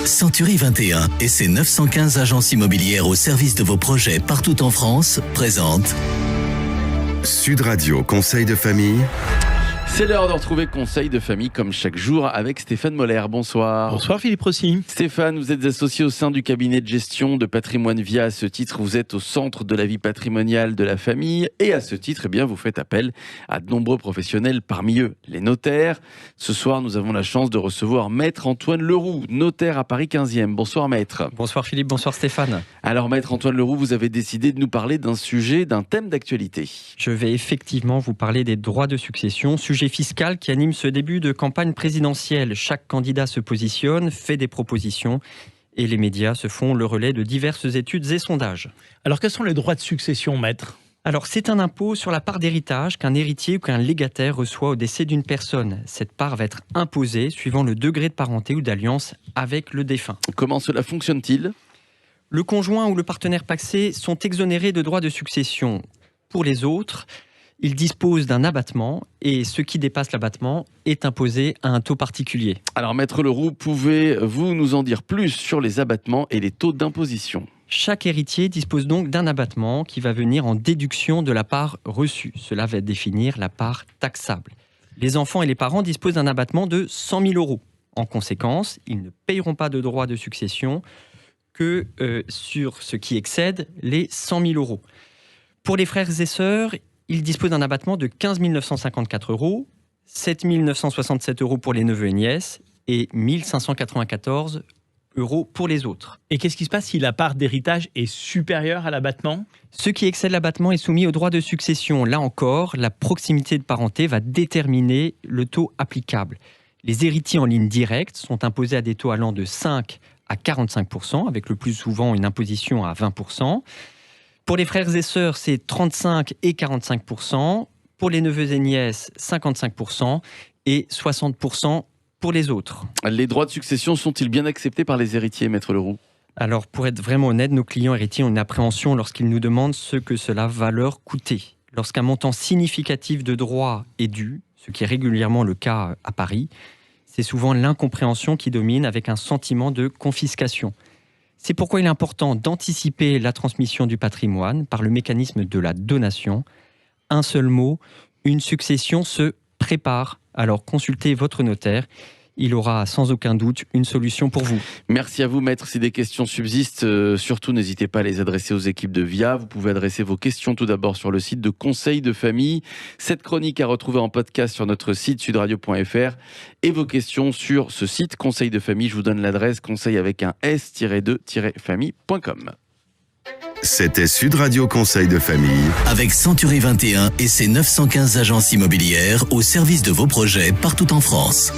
Century 21 et ses 915 agences immobilières au service de vos projets partout en France présentent Sud Radio Conseil de famille. C'est l'heure de retrouver Conseil de famille comme chaque jour avec Stéphane Moller. Bonsoir. Bonsoir Philippe Rossi. Stéphane, vous êtes associé au sein du cabinet de gestion de Patrimoine Via. À ce titre, vous êtes au centre de la vie patrimoniale de la famille et à ce titre, vous faites appel à de nombreux professionnels, parmi eux les notaires. Ce soir, nous avons la chance de recevoir Maître Antoine Leroux, notaire à Paris 15e. Bonsoir Maître. Bonsoir Philippe, bonsoir Stéphane. Alors Maître Antoine Leroux, vous avez décidé de nous parler d'un thème d'actualité. Je vais effectivement vous parler des droits de succession, sujet fiscal qui anime ce début de campagne présidentielle. Chaque candidat se positionne, fait des propositions et les médias se font le relais de diverses études et sondages. Alors quels sont les droits de succession, maître ? Alors c'est un impôt sur la part d'héritage qu'un héritier ou qu'un légataire reçoit au décès d'une personne. Cette part va être imposée suivant le degré de parenté ou d'alliance avec le défunt. Comment cela fonctionne-t-il ? Le conjoint ou le partenaire pacsé sont exonérés de droits de succession. Pour les autres, ils disposent d'un abattement et ce qui dépasse l'abattement est imposé à un taux particulier. Alors Maître Leroux, pouvez-vous nous en dire plus sur les abattements et les taux d'imposition ? Chaque héritier dispose donc d'un abattement qui va venir en déduction de la part reçue. Cela va définir la part taxable. Les enfants et les parents disposent d'un abattement de 100 000 euros. En conséquence, ils ne payeront pas de droits de succession que sur ce qui excède les 100 000 euros. Pour les frères et sœurs, ils disposent d'un abattement de 15 954 euros, 7 967 euros pour les neveux et nièces et 1 594 euros pour les autres. Et qu'est-ce qui se passe si la part d'héritage est supérieure à l'abattement ? Ce qui excède l'abattement est soumis au droit de succession. Là encore, la proximité de parenté va déterminer le taux applicable. Les héritiers en ligne directe sont imposés à des taux allant de 5 à 45%, avec le plus souvent une imposition à 20%. Pour les frères et sœurs, c'est 35 et 45%. Pour les neveux et nièces, 55% et 60% pour les autres. Les droits de succession sont-ils bien acceptés par les héritiers, Maître Leroux ? Alors, pour être vraiment honnête, nos clients héritiers ont une appréhension lorsqu'ils nous demandent ce que cela va leur coûter. Lorsqu'un montant significatif de droits est dû, ce qui est régulièrement le cas à Paris, c'est souvent l'incompréhension qui domine avec un sentiment de confiscation. C'est pourquoi il est important d'anticiper la transmission du patrimoine par le mécanisme de la donation. Un seul mot, une succession se prépare. Alors consultez votre notaire, il aura sans aucun doute une solution pour vous. Merci à vous Maître. Si des questions subsistent, surtout n'hésitez pas à les adresser aux équipes de VIA. Vous pouvez adresser vos questions tout d'abord sur le site de Conseil de famille. Cette chronique à retrouver en podcast sur notre site sudradio.fr et vos questions sur ce site Conseil de famille. Je vous donne l'adresse conseil avec un s-2-famille.com. C'était Sud Radio Conseil de famille. avec Century 21 et ses 915 agences immobilières au service de vos projets partout en France.